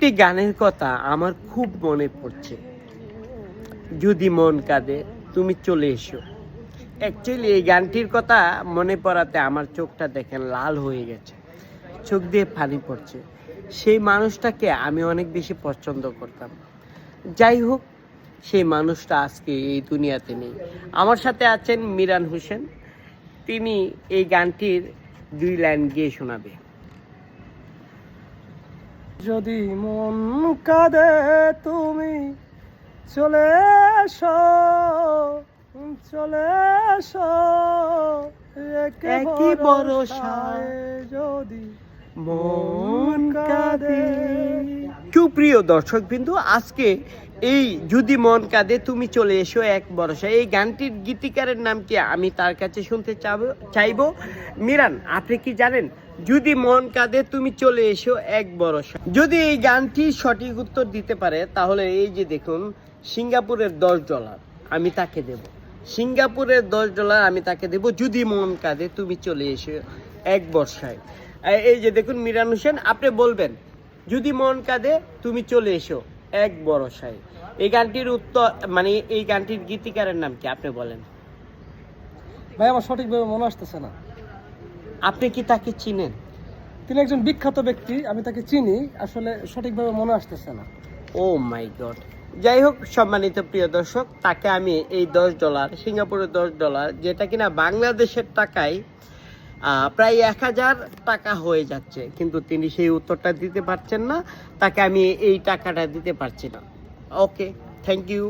একটি গানের কথা আমার খুব মনে পড়ছে, যদি মন কাঁদে তুমি চলে এসো। অ্যাকচুয়ালি এই গানটির কথা মনে পড়াতে আমার চোখটা দেখেন লাল হয়ে গেছে, চোখ দিয়ে পানি পড়ছে। সেই মানুষটাকে আমি অনেক বেশি পছন্দ করতাম। যাই হোক, সেই মানুষটা আজকে এই দুনিয়াতে নেই। আমার সাথে আছেন মিরান হোসেন, তিনি এই গানটির 2 লাইন গিয়ে শোনাবে। যদি মন কাঁদে তুমি চলে এসো, চলে এসো একই ভরসায় যদি মন কাঁদে। সুপ্রিয় দর্শক বিন্দু, আজকে এই যদি মন কাঁদে তুমি চলে এসো এক ভরসা, এই গানটির গীতিকারের নাম কি আমি তার কাছে শুনতে চাইবো। মিরান, আপনি কি জানেন যদি মন কাঁদে তুমি চলে এসো এক ভরসা? যদি এই গানটি সঠিক উত্তর দিতে পারে তাহলে এই যে দেখুন, সিঙ্গাপুরের $10 আমি তাকে দেব। সিঙ্গাপুরের $10 আমি তাকে দেব যদি মন কাঁদে তুমি চলে এসো এক বর্ষায়। এই যে দেখুন মিরান হোসেন, আপনি বলবেন যদি মন কাঁদে তুমি চলে এসো এক বরসায়। এই গানটির উত্তর মানে এই গানটির গীতিকারের নাম কি আপনি বলেন। ভাই আমার সঠিকভাবে মনে আসতেছে না। আপনি কি তাকে চিনেন? তিনি একজন বিখ্যাত ব্যক্তি, আমি তাকে চিনি, আসলে সঠিকভাবে মনে আসতেছে না। ও মাই গড। যাই হোক সম্মানিত প্রিয় দর্শক, তাকে আমি এই $10, সিঙ্গাপুরের $10, যেটা কিনা বাংলাদেশের টাকায় প্রায় 1000 টাকা হয়ে যাচ্ছে, কিন্তু তিনি সেই উত্তরটা দিতে পারছেন না। তাকে আমি এই টাকাটা দিতে পারছি না। ওকে, থ্যাংক ইউ।